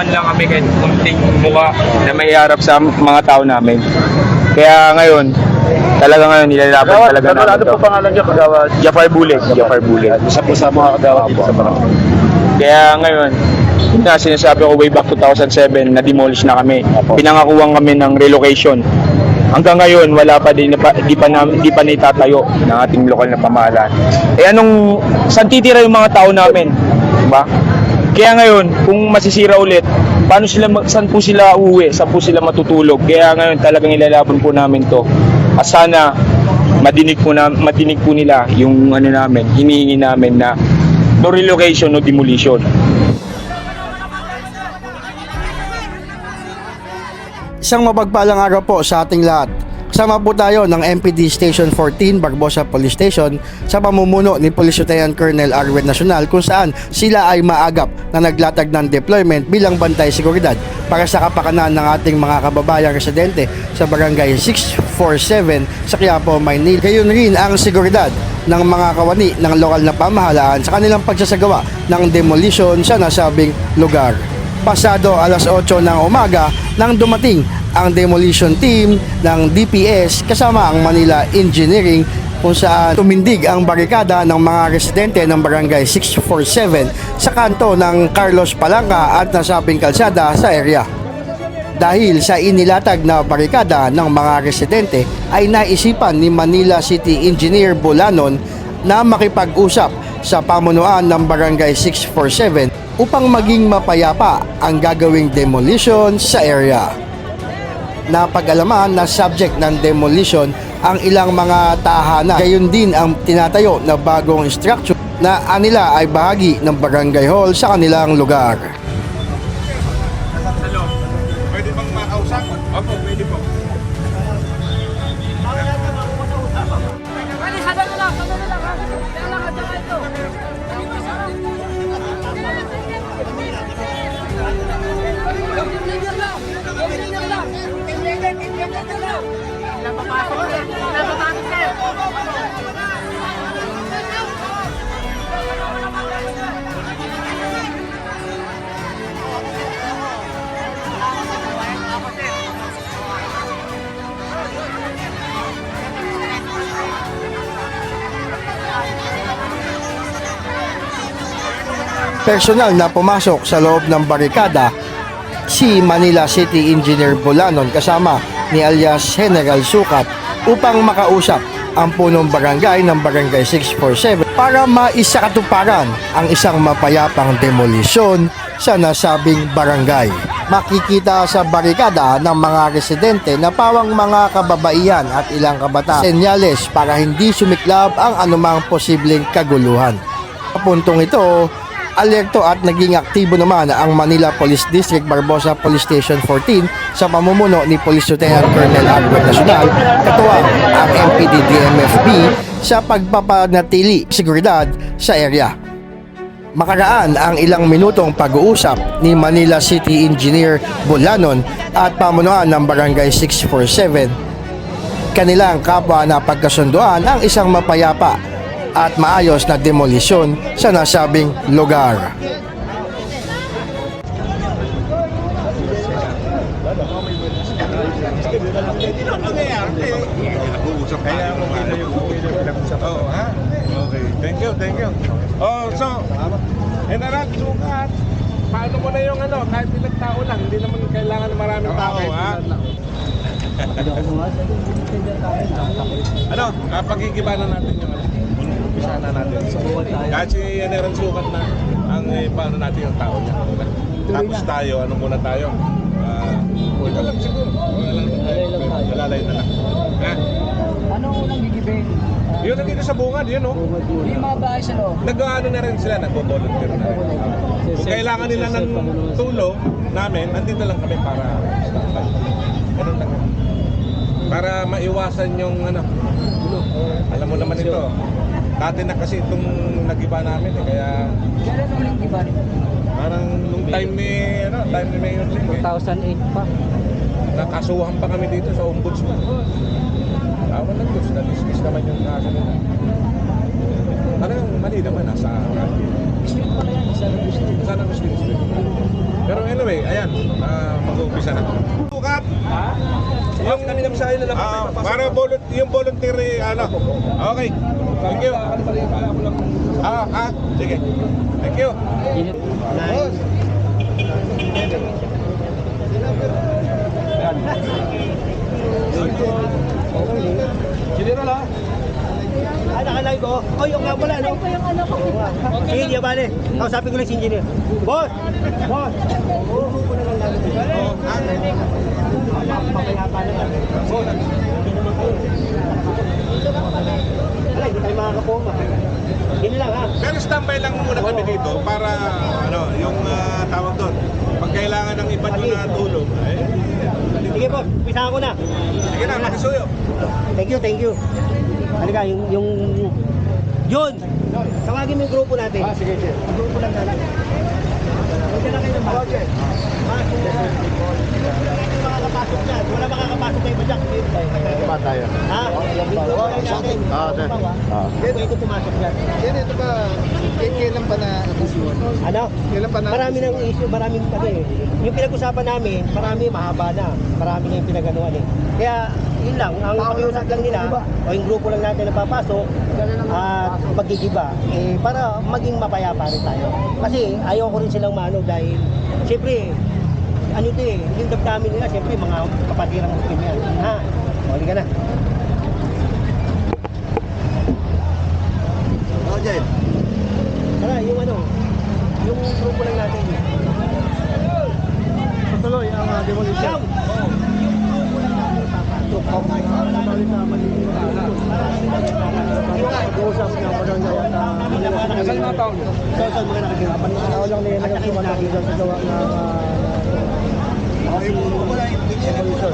man lang kami kahit kunting mukha na may harap sa mga tao namin. Kaya ngayon, talaga ngayon, nilalaban talaga namin Ano to. po pangalan niyo, Kagawad? Jafar Bullet, Jafar Bullet. Isa po sa mga kagawad dito sa barangay. Kaya ngayon, yun nga sinasabi ko way back 2007, na-demolish na kami. Pinangakuhan kami ng relocation. Hanggang ngayon, wala pa din, di pa naitatayo ng ating lokal na pamahalaan. Eh saan titira yung mga tao namin? Diba? Kaya ngayon, kung masisira ulit, saan po sila uuwi? Saan po sila matutulog? Kaya ngayon talagang ilalaban po namin to. At sana madinig po nila yung namin, hinihingi namin na no relocation, no demolition. Isang mapagpalang araw po sa ating lahat. Kasama po tayo ng MPD Station 14, Barbosa Police Station sa pamumuno ni Police Lieutenant Colonel Arwin Nacional, kung saan sila ay maagap na naglatag ng deployment bilang bantay seguridad para sa kapakanan ng ating mga kababayang residente sa Barangay 647 sa Quiapo, Maynila. Gayon rin ang seguridad ng mga kawani ng lokal na pamahalaan sa kanilang pagsasagawa ng demolition sa nasabing lugar. Pasado alas 8 ng umaga nang dumating ang demolition team ng DPS kasama ang Manila Engineering, kung saan tumindig ang barikada ng mga residente ng Barangay 647 sa kanto ng Carlos Palanca at nasabing kalsada sa area. Dahil sa inilatag na barikada ng mga residente ay naisipan ni Manila City Engineer Bulanon na makipag-usap sa pamunuan ng Barangay 647 upang maging mapayapa ang gagawing demolition sa area. Napag-alaman na subject ng demolition ang ilang mga tahanan. Gayon din ang tinatayo na bagong structure na anila ay bahagi ng barangay hall sa kanilang lugar. Hello. Pwede bang makausap? Opo, pwede po. Personal na pumasok sa loob ng barikada si Manila City Engineer Bulanon kasama ni alias General Sukat upang makausap ang punong barangay ng Barangay 647 para maisakatuparan ang isang mapayapang demolisyon sa nasabing barangay. Makikita sa barikada ng mga residente na pawang mga kababaihan at ilang kabataan, senyales para hindi sumiklab ang anumang posibleng kaguluhan. Sa puntong ito, alerto at naging aktibo naman ang Manila Police District Barbosa Police Station 14 sa pamumuno ni Police Lieutenant Colonel Arwin Nacional, katuwang ang MPD DMFB sa pagpapanatili seguridad sa area. Makaraan ang ilang minutong pag-uusap ni Manila City Engineer Bulanon at pamunuan ng Barangay 647. Kanilang kapwa na pagkasunduan ang isang mapayapa at maayos na demolisyon sa nasabing lugar. Okay, thank you. Oh, so, General Sukat, paano mo na yung kahit ilang tao lang, hindi naman kailangan maraming tao, ha? Pagigibanan natin yung umpisa na natin. Kahit si General Sukat na ang paano natin yung tao niya. Tapos tayo, muna tayo? Ito lang siguro. Alalay na lang. Ha? Ano unang gigibing? Yun nandito sa bungad, yun Yung mga bahay sa loob. Nag-ano na rin sila, nagbo-volunteer na rin. Kung kailangan nila ng tulong namin, nandito lang kami para standby. Ganun lang. Para maiwasan yung alam mo naman ito. Dati na kasi itong nag-iba namin kaya Kailan uling iba rin? parang nung time ni Mayor Lim 2008 pa. nakasuhan pa kami dito sa ombudsman. Awan ng Diyos, na-dismiss naman yung kaso nila. Talagang mali naman, nasa Street pa kaya? Sa Street. Sana Street. Pero anyway, Ayan, mag-uumpisa na. Tukat! Yung kami ng sayo na lang. Para yung voluntary, ano. Okay. Thank you. Sige. Thank you. Sinira lang. Nakalay ko. Oh, yung nga pala, no? Yung ano ko. Sige, di ba, kausapin ko lang si engineer. Boss! Boss! Oo, ko na lang namin. Papayapa na lang. Boss! Hindi naman kayo. Wala, hindi tayo makakapoma. Yun lang, ha? Pero standby lang muna kami dito para, ano, yung tawag doon. Pag kailangan ng iba nyo na tulong, Sige, boss. Pisahan ko na. sige na, makisuyo. Thank you, thank you. Halika, yun! Tawagin mo yung grupo natin. Sige, sige. Ang grupo lang natin. Huwag na kayo ng budget. Makakapasok dyan. Wala makakapasok kayo ba dyan? Ba tayo? Ha? Yung grupo lang natin. Pwede pumasok dyan. Ito ba, kailan pa na issue? Ano? Kailan pa na? Marami ng issue, maraming ano eh. Yung pinag-usapan namin, marami mahaba na. Marami na yung pinag-anuan eh. Kaya, yun lang, ang pakiusap lang nila, o yung grupo lang natin na papasok, at magigiba, para maging mapayapa rin tayo. Kasi ayaw ko rin silang maano dahil, siyempre, ano ito eh, yung damdamin nila, siyempre, mga kapatirang Muslim yan. Ha? O, halika na. Roger. Tara, yung ano, yung grupo lang natin. Patuloy ang demolition. Pag-uusap ng barangay at kasal na taon. Kasal mga nakagirapan. Ako lang nila nagsumanagi dyan sa gawa ng demolition.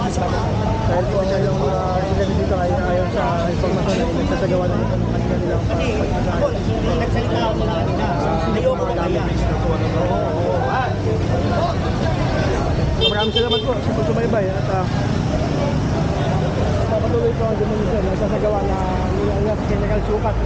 Dahil po ang ilang sila dito ay ayon sa informasyon na nagsasagawa ng kanilang pagkakaroon. Nagsalita ako mga kanina. Ayoko na kaya. Maraming salamat po sa pagsubaybay at patuloy po ang demolition na sasagawa na General Sukat.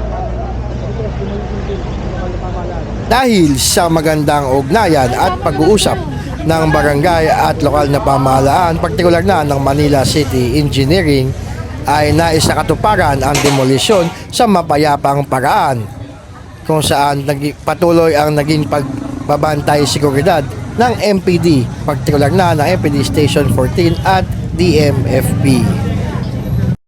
Dahil sa magandang ugnayan at pag-uusap ng barangay at lokal na pamahalaan, partikular na ng Manila City Engineering, ay nais na katuparan ang demolisyon sa mapayapang paraan, kung saan patuloy ang naging pagbabantay seguridad ng MPD, partikular na ng MPD Station 14 at DMFB.